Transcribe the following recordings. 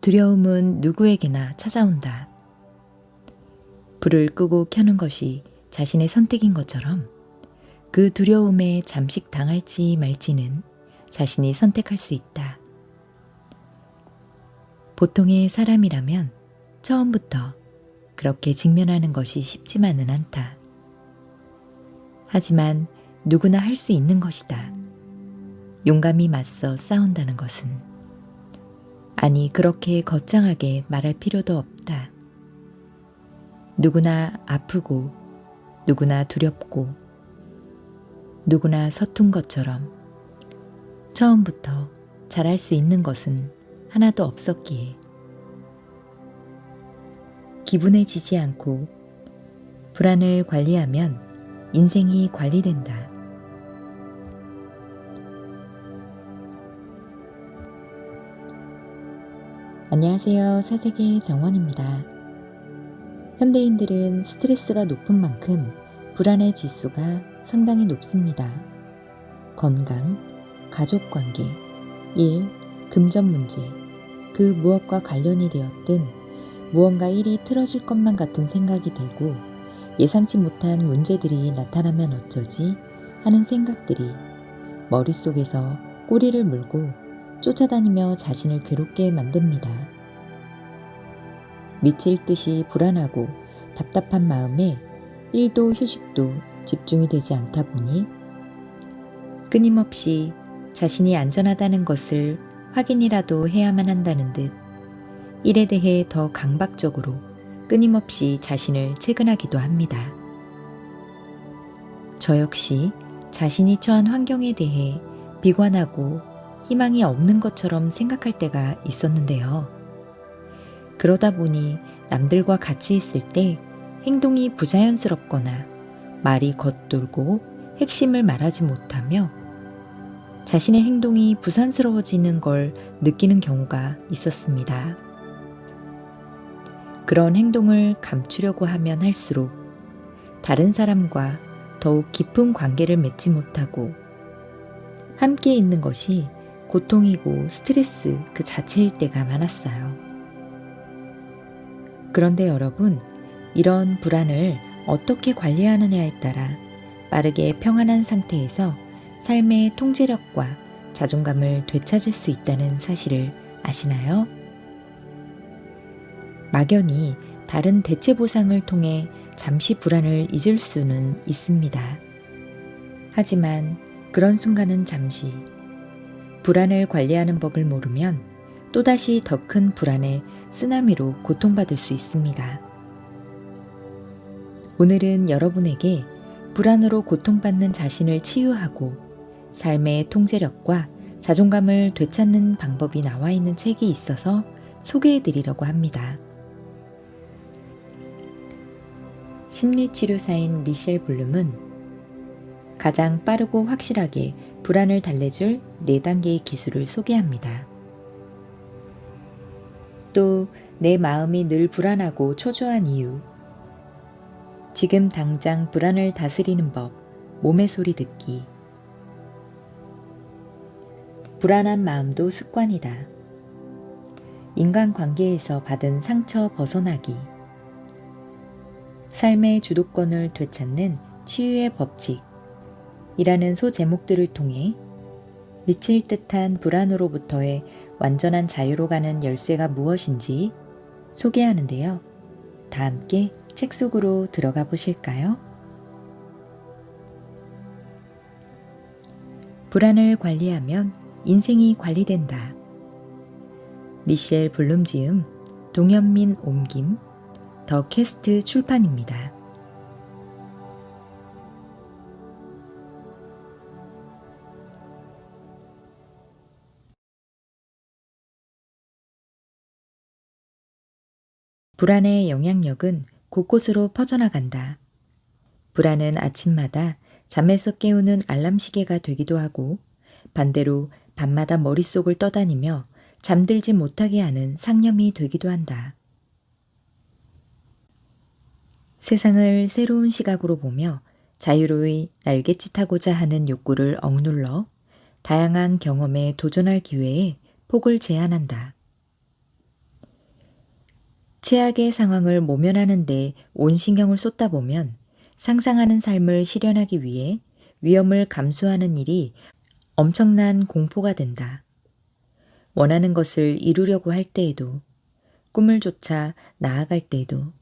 두려움은 누구에게나 찾아온다. 불을 끄고 켜는 것이 자신의 선택인 것처럼 그 두려움에 잠식당할지 말지는 자신이 선택할 수 있다. 보통의 사람이라면 처음부터 그렇게 직면하는 것이 쉽지만은 않다. 하지만 누구나 할 수 있는 것이다. 용감히 맞서 싸운다는 것은. 아니, 그렇게 거창하게 말할 필요도 없다. 누구나 아프고, 누구나 두렵고, 누구나 서툰 것처럼 처음부터 잘할 수 있는 것은 하나도 없었기에 기분에 지지 않고 불안을 관리하면 인생이 관리된다. 안녕하세요. 사색의 정원입니다. 현대인들은 스트레스가 높은 만큼 불안의 지수가 상당히 높습니다. 건강, 가족관계, 일, 금전 문제, 그 무엇과 관련이 되었든 무언가 일이 틀어질 것만 같은 생각이 들고 예상치 못한 문제들이 나타나면 어쩌지 하는 생각들이 머릿속에서 꼬리를 물고 쫓아다니며 자신을 괴롭게 만듭니다. 미칠 듯이 불안하고 답답한 마음에 일도 휴식도 집중이 되지 않다 보니 끊임없이 자신이 안전하다는 것을 확인이라도 해야만 한다는 듯 일에 대해 더 강박적으로 끊임없이 자신을 채근하기도 합니다. 저 역시 자신이 처한 환경에 대해 비관하고 희망이 없는 것처럼 생각할 때가 있었는데요. 그러다 보니 남들과 같이 있을 때 행동이 부자연스럽거나 말이 겉돌고 핵심을 말하지 못하며 자신의 행동이 부산스러워지는 걸 느끼는 경우가 있었습니다. 그런 행동을 감추려고 하면 할수록 다른 사람과 더욱 깊은 관계를 맺지 못하고 함께 있는 것이 고통이고 스트레스 그 자체일 때가 많았어요. 그런데 여러분, 이런 불안을 어떻게 관리하느냐에 따라 빠르게 평안한 상태에서 삶의 통제력과 자존감을 되찾을 수 있다는 사실을 아시나요? 막연히 다른 대체 보상을 통해 잠시 불안을 잊을 수는 있습니다. 하지만 그런 순간은 잠시, 불안을 관리하는 법을 모르면 또다시 더 큰 불안의 쓰나미로 고통받을 수 있습니다. 오늘은 여러분에게 불안으로 고통받는 자신을 치유하고 삶의 통제력과 자존감을 되찾는 방법이 나와 있는 책이 있어서 소개해 드리려고 합니다. 심리치료사인 미셸 블룸은 가장 빠르고 확실하게 불안을 달래줄 4단계의 기술을 소개합니다. 또 내 마음이 늘 불안하고 초조한 이유, 지금 당장 불안을 다스리는 법, 몸의 소리 듣기, 불안한 마음도 습관이다, 인간관계에서 받은 상처 벗어나기, 삶의 주도권을 되찾는 치유의 법칙 이라는 소제목들을 통해 미칠 듯한 불안으로부터의 완전한 자유로 가는 열쇠가 무엇인지 소개하는데요. 다 함께 책 속으로 들어가 보실까요? 불안을 관리하면 인생이 관리된다. 미셸 블룸 지음, 동현민 옮김, 더 캐스트 출판입니다. 불안의 영향력은 곳곳으로 퍼져나간다. 불안은 아침마다 잠에서 깨우는 알람 시계가 되기도 하고 반대로 밤마다 머릿속을 떠다니며 잠들지 못하게 하는 상념이 되기도 한다. 세상을 새로운 시각으로 보며 자유로이 날갯짓하고자 하는 욕구를 억눌러 다양한 경험에 도전할 기회에 폭을 제한한다. 최악의 상황을 모면하는 데 온 신경을 쏟다 보면 상상하는 삶을 실현하기 위해 위험을 감수하는 일이 엄청난 공포가 된다. 원하는 것을 이루려고 할 때에도, 꿈을 쫓아 나아갈 때에도,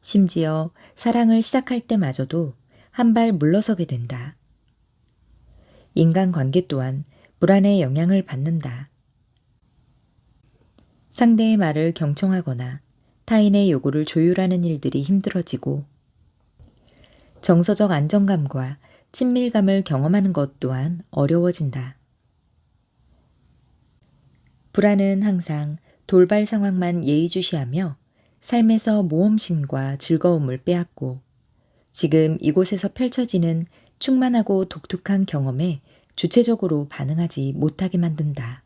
심지어 사랑을 시작할 때마저도 한 발 물러서게 된다. 인간관계 또한 불안의 영향을 받는다. 상대의 말을 경청하거나 타인의 요구를 조율하는 일들이 힘들어지고 정서적 안정감과 친밀감을 경험하는 것 또한 어려워진다. 불안은 항상 돌발 상황만 예의주시하며 삶에서 모험심과 즐거움을 빼앗고 지금 이곳에서 펼쳐지는 충만하고 독특한 경험에 주체적으로 반응하지 못하게 만든다.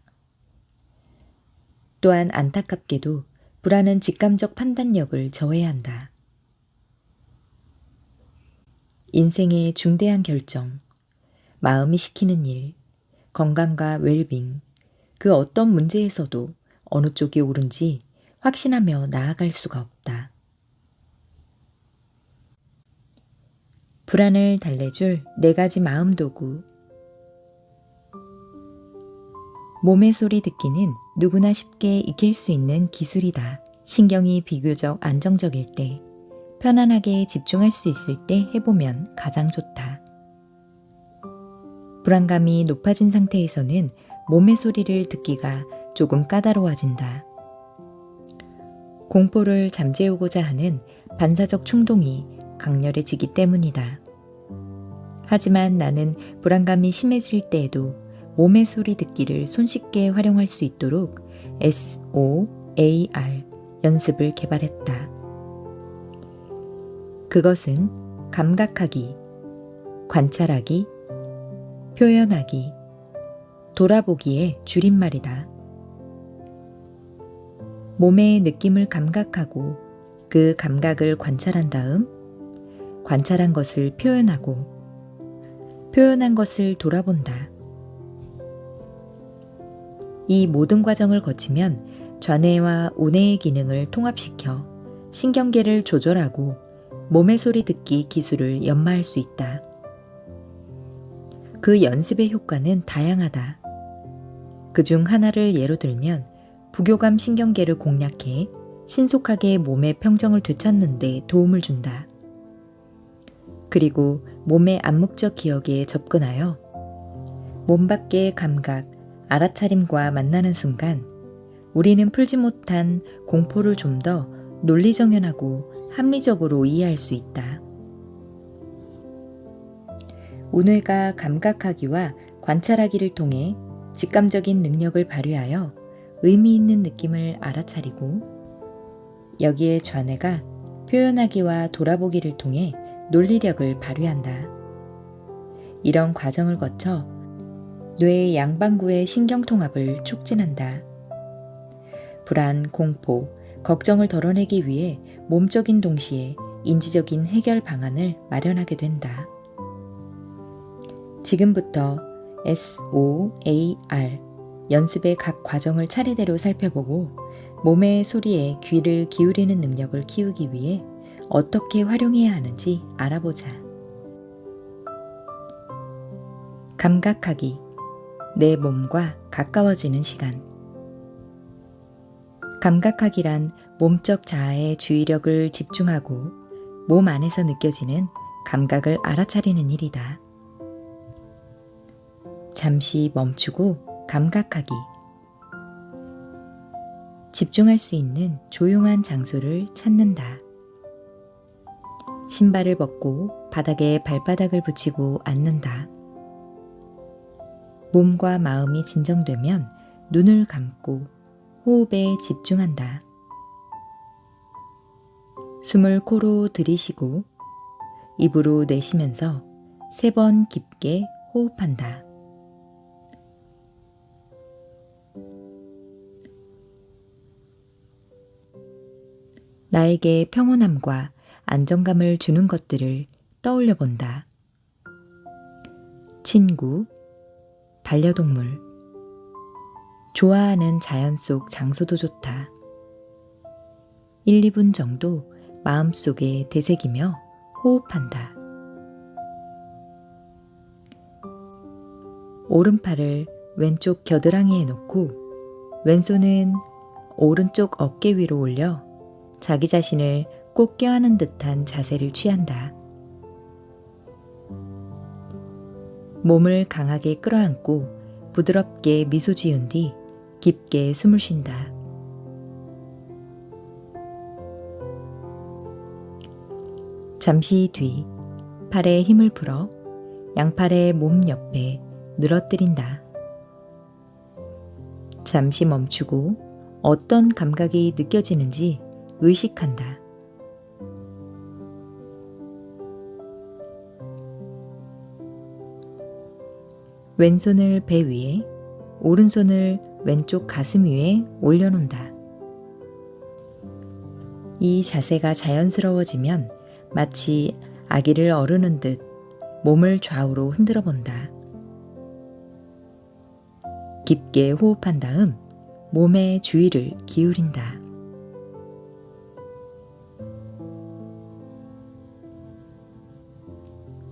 또한 안타깝게도 불안은 직감적 판단력을 저해한다. 인생의 중대한 결정, 마음이 시키는 일, 건강과 웰빙, 그 어떤 문제에서도 어느 쪽이 옳은지 확신하며 나아갈 수가 없다. 불안을 달래줄 4가지 마음 도구. 몸의 소리 듣기는 누구나 쉽게 익힐 수 있는 기술이다. 신경이 비교적 안정적일 때, 편안하게 집중할 수 있을 때 해보면 가장 좋다. 불안감이 높아진 상태에서는 몸의 소리를 듣기가 조금 까다로워진다. 공포를 잠재우고자 하는 반사적 충동이 강렬해지기 때문이다. 하지만 나는 불안감이 심해질 때에도 몸의 소리 듣기를 손쉽게 활용할 수 있도록 SOAR 연습을 개발했다. 그것은 감각하기, 관찰하기, 표현하기, 돌아보기의 줄임말이다. 몸의 느낌을 감각하고 그 감각을 관찰한 다음 관찰한 것을 표현하고 표현한 것을 돌아본다. 이 모든 과정을 거치면 좌뇌와 우뇌의 기능을 통합시켜 신경계를 조절하고 몸의 소리 듣기 기술을 연마할 수 있다. 그 연습의 효과는 다양하다. 그중 하나를 예로 들면 부교감 신경계를 공략해 신속하게 몸의 평정을 되찾는 데 도움을 준다. 그리고 몸의 암묵적 기억에 접근하여 몸 밖의 감각, 알아차림과 만나는 순간 우리는 풀지 못한 공포를 좀 더 논리정연하고 합리적으로 이해할 수 있다. 우뇌가 감각하기와 관찰하기를 통해 직감적인 능력을 발휘하여 의미 있는 느낌을 알아차리고 여기에 좌뇌가 표현하기와 돌아보기를 통해 논리력을 발휘한다. 이런 과정을 거쳐 뇌의 양방구의 신경통합을 촉진한다. 불안, 공포, 걱정을 덜어내기 위해 몸적인 동시에 인지적인 해결 방안을 마련하게 된다. 지금부터 SOAR 연습의 각 과정을 차례대로 살펴보고 몸의 소리에 귀를 기울이는 능력을 키우기 위해 어떻게 활용해야 하는지 알아보자. 감각하기, 내 몸과 가까워지는 시간. 감각하기란 몸적 자아의 주의력을 집중하고 몸 안에서 느껴지는 감각을 알아차리는 일이다. 잠시 멈추고 감각하기. 집중할 수 있는 조용한 장소를 찾는다. 신발을 벗고 바닥에 발바닥을 붙이고 앉는다. 몸과 마음이 진정되면 눈을 감고 호흡에 집중한다. 숨을 코로 들이쉬고 입으로 내쉬면서 3번 깊게 호흡한다. 나에게 평온함과 안정감을 주는 것들을 떠올려 본다. 친구, 반려동물, 좋아하는 자연 속 장소도 좋다. 1, 2분 정도 마음속에 되새기며 호흡한다. 오른팔을 왼쪽 겨드랑이에 놓고 왼손은 오른쪽 어깨 위로 올려 자기 자신을 꼭 껴안은 듯한 자세를 취한다. 몸을 강하게 끌어안고 부드럽게 미소 지은 뒤 깊게 숨을 쉰다. 잠시 뒤 팔에 힘을 풀어 양팔의 몸 옆에 늘어뜨린다. 잠시 멈추고 어떤 감각이 느껴지는지 의식한다. 왼손을 배 위에, 오른손을 왼쪽 가슴 위에 올려놓는다. 이 자세가 자연스러워지면 마치 아기를 어르는 듯 몸을 좌우로 흔들어 본다. 깊게 호흡한 다음 몸의 주의를 기울인다.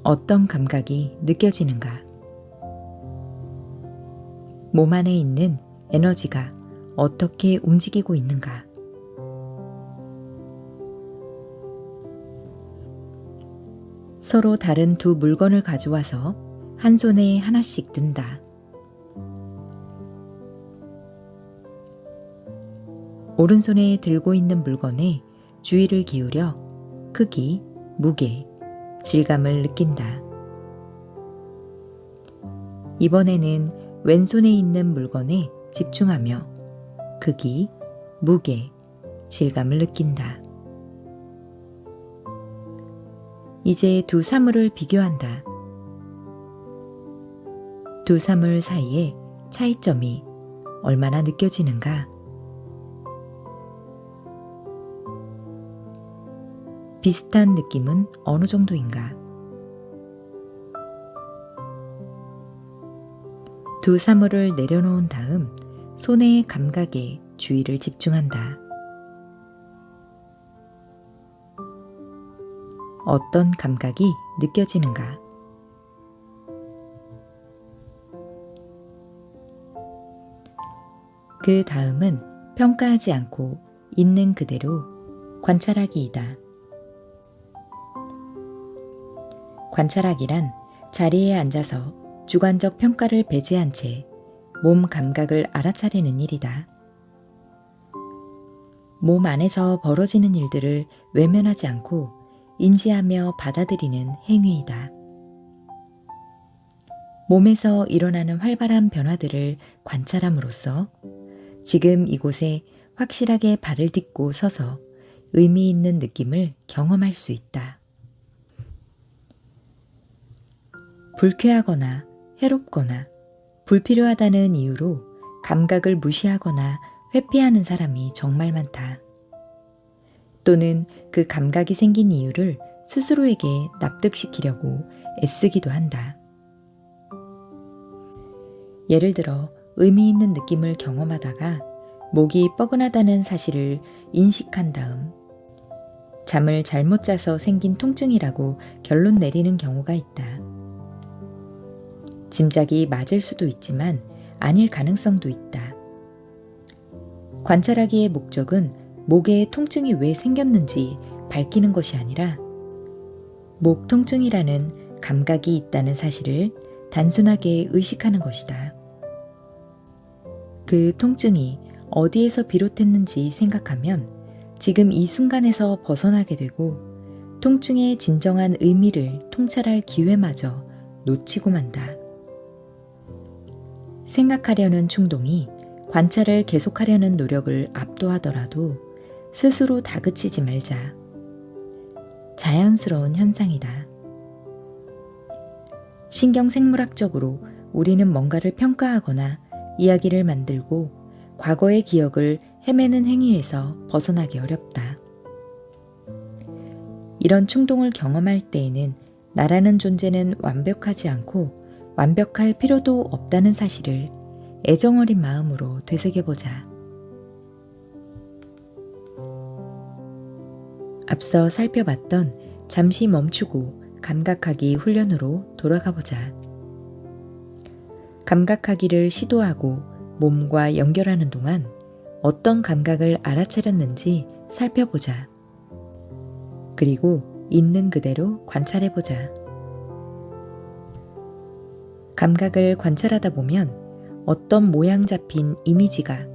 어떤 감각이 느껴지는가? 몸 안에 있는 에너지가 어떻게 움직이고 있는가? 서로 다른 두 물건을 가져와서 한 손에 하나씩 든다. 오른손에 들고 있는 물건에 주의를 기울여 크기, 무게, 질감을 느낀다. 이번에는 왼손에 있는 물건에 집중하며 크기, 무게, 질감을 느낀다. 이제 두 사물을 비교한다. 두 사물 사이에 차이점이 얼마나 느껴지는가? 비슷한 느낌은 어느 정도인가? 두 사물을 내려놓은 다음 손의 감각에 주의를 집중한다. 어떤 감각이 느껴지는가? 그 다음은 평가하지 않고 있는 그대로 관찰하기이다. 관찰하기란 자리에 앉아서 주관적 평가를 배제한 채 몸 감각을 알아차리는 일이다. 몸 안에서 벌어지는 일들을 외면하지 않고 인지하며 받아들이는 행위이다. 몸에서 일어나는 활발한 변화들을 관찰함으로써 지금 이곳에 확실하게 발을 딛고 서서 의미 있는 느낌을 경험할 수 있다. 불쾌하거나 해롭거나 불필요하다는 이유로 감각을 무시하거나 회피하는 사람이 정말 많다. 또는 그 감각이 생긴 이유를 스스로에게 납득시키려고 애쓰기도 한다. 예를 들어 의미 있는 느낌을 경험하다가 목이 뻐근하다는 사실을 인식한 다음 잠을 잘못 자서 생긴 통증이라고 결론 내리는 경우가 있다. 짐작이 맞을 수도 있지만 아닐 가능성도 있다. 관찰하기의 목적은 목에 통증이 왜 생겼는지 밝히는 것이 아니라 목 통증이라는 감각이 있다는 사실을 단순하게 의식하는 것이다. 그 통증이 어디에서 비롯했는지 생각하면 지금 이 순간에서 벗어나게 되고 통증의 진정한 의미를 통찰할 기회마저 놓치고 만다. 생각하려는 충동이 관찰을 계속하려는 노력을 압도하더라도 스스로 다그치지 말자. 자연스러운 현상이다. 신경생물학적으로 우리는 뭔가를 평가하거나 이야기를 만들고 과거의 기억을 헤매는 행위에서 벗어나기 어렵다. 이런 충동을 경험할 때에는 나라는 존재는 완벽하지 않고 완벽할 필요도 없다는 사실을 애정어린 마음으로 되새겨보자. 앞서 살펴봤던 잠시 멈추고 감각하기 훈련으로 돌아가 보자. 감각하기를 시도하고 몸과 연결하는 동안 어떤 감각을 알아차렸는지 살펴보자. 그리고 있는 그대로 관찰해보자. 감각을 관찰하다 보면 어떤 모양 잡힌 이미지가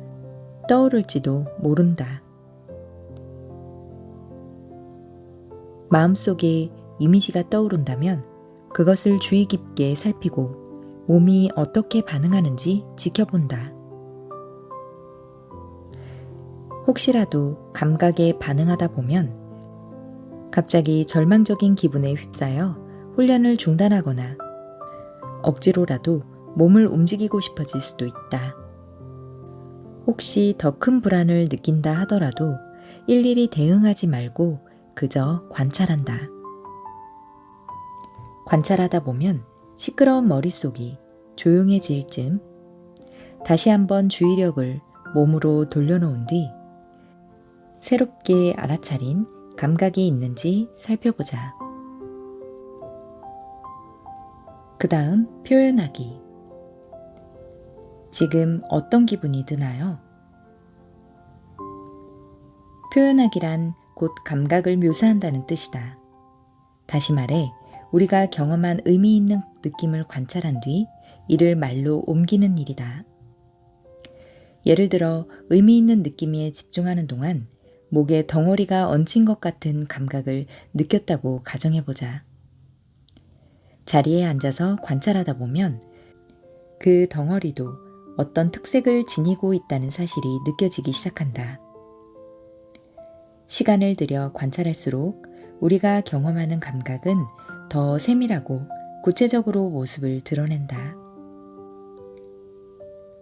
떠오를지도 모른다. 마음속에 이미지가 떠오른다면 그것을 주의 깊게 살피고 몸이 어떻게 반응하는지 지켜본다. 혹시라도 감각에 반응하다 보면 갑자기 절망적인 기분에 휩싸여 훈련을 중단하거나 억지로라도 몸을 움직이고 싶어질 수도 있다. 혹시 더 큰 불안을 느낀다 하더라도 일일이 대응하지 말고 그저 관찰한다. 관찰하다 보면 시끄러운 머릿속이 조용해질 즈음 다시 한번 주의력을 몸으로 돌려놓은 뒤 새롭게 알아차린 감각이 있는지 살펴보자. 그 다음 표현하기. 지금 어떤 기분이 드나요? 표현하기란 곧 감각을 묘사한다는 뜻이다. 다시 말해 우리가 경험한 의미 있는 느낌을 관찰한 뒤 이를 말로 옮기는 일이다. 예를 들어 의미 있는 느낌에 집중하는 동안 목에 덩어리가 얹힌 것 같은 감각을 느꼈다고 가정해보자. 자리에 앉아서 관찰하다 보면 그 덩어리도 어떤 특색을 지니고 있다는 사실이 느껴지기 시작한다. 시간을 들여 관찰할수록 우리가 경험하는 감각은 더 세밀하고 구체적으로 모습을 드러낸다.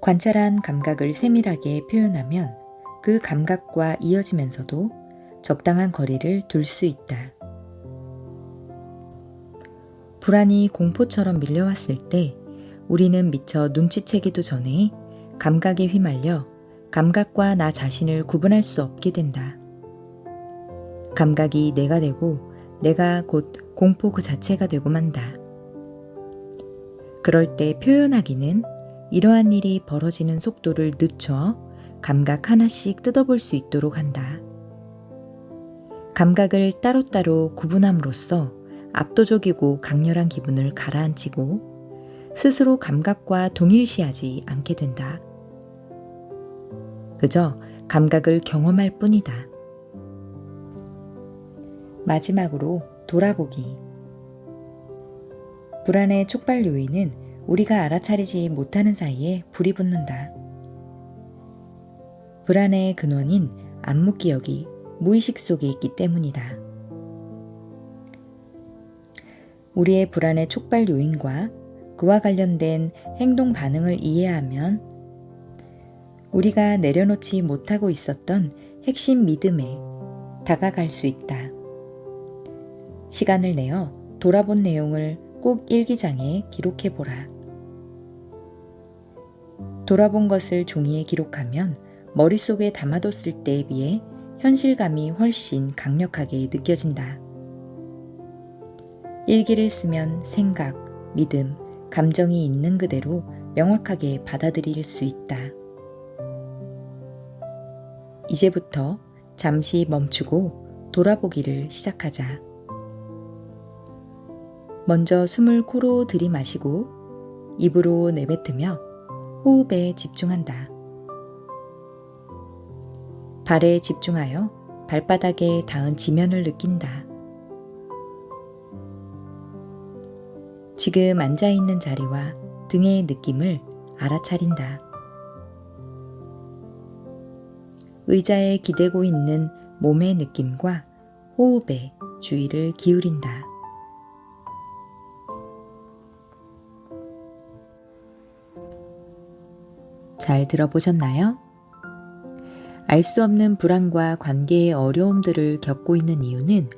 관찰한 감각을 세밀하게 표현하면 그 감각과 이어지면서도 적당한 거리를 둘 수 있다. 불안이 공포처럼 밀려왔을 때 우리는 미처 눈치채기도 전에 감각에 휘말려 감각과 나 자신을 구분할 수 없게 된다. 감각이 내가 되고 내가 곧 공포 그 자체가 되고 만다. 그럴 때 표현하기는 이러한 일이 벌어지는 속도를 늦춰 감각 하나씩 뜯어볼 수 있도록 한다. 감각을 따로따로 구분함으로써 압도적이고 강렬한 기분을 가라앉히고 스스로 감각과 동일시하지 않게 된다. 그저 감각을 경험할 뿐이다. 마지막으로 돌아보기. 불안의 촉발 요인은 우리가 알아차리지 못하는 사이에 불이 붙는다. 불안의 근원인 암묵기억이 무의식 속에 있기 때문이다. 우리의 불안의 촉발 요인과 그와 관련된 행동 반응을 이해하면 우리가 내려놓지 못하고 있었던 핵심 믿음에 다가갈 수 있다. 시간을 내어 돌아본 내용을 꼭 일기장에 기록해보라. 돌아본 것을 종이에 기록하면 머릿속에 담아뒀을 때에 비해 현실감이 훨씬 강력하게 느껴진다. 일기를 쓰면 생각, 믿음, 감정이 있는 그대로 명확하게 받아들일 수 있다. 이제부터 잠시 멈추고 돌아보기를 시작하자. 먼저 숨을 코로 들이마시고 입으로 내뱉으며 호흡에 집중한다. 발에 집중하여 발바닥에 닿은 지면을 느낀다. 지금 앉아있는 자리와 등의 느낌을 알아차린다. 의자에 기대고 있는 몸의 느낌과 호흡에 주의를 기울인다. 잘 들어보셨나요? 알 수 없는 불안과 관계의 어려움들을 겪고 있는 이유는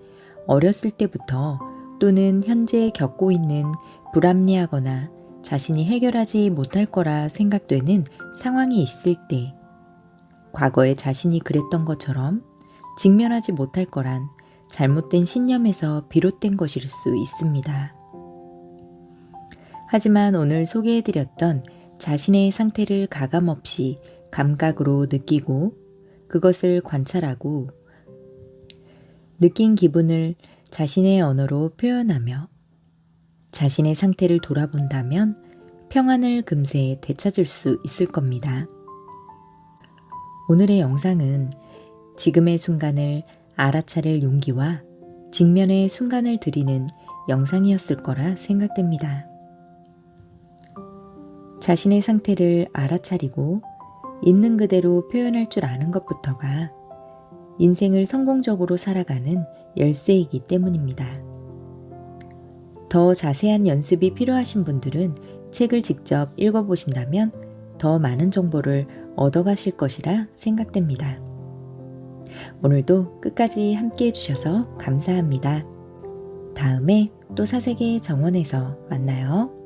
어렸을 때부터 또는 현재 겪고 있는 불합리하거나 자신이 해결하지 못할 거라 생각되는 상황이 있을 때 과거에 자신이 그랬던 것처럼 직면하지 못할 거란 잘못된 신념에서 비롯된 것일 수 있습니다. 하지만 오늘 소개해드렸던 자신의 상태를 가감없이 감각으로 느끼고 그것을 관찰하고 느낀 기분을 자신의 언어로 표현하며 자신의 상태를 돌아본다면 평안을 금세 되찾을 수 있을 겁니다. 오늘의 영상은 지금의 순간을 알아차릴 용기와 직면의 순간을 드리는 영상이었을 거라 생각됩니다. 자신의 상태를 알아차리고 있는 그대로 표현할 줄 아는 것부터가 인생을 성공적으로 살아가는 열쇠이기 때문입니다. 더 자세한 연습이 필요하신 분들은 책을 직접 읽어보신다면 더 많은 정보를 얻어가실 것이라 생각됩니다. 오늘도 끝까지 함께 해주셔서 감사합니다. 다음에 또 사색의 정원에서 만나요.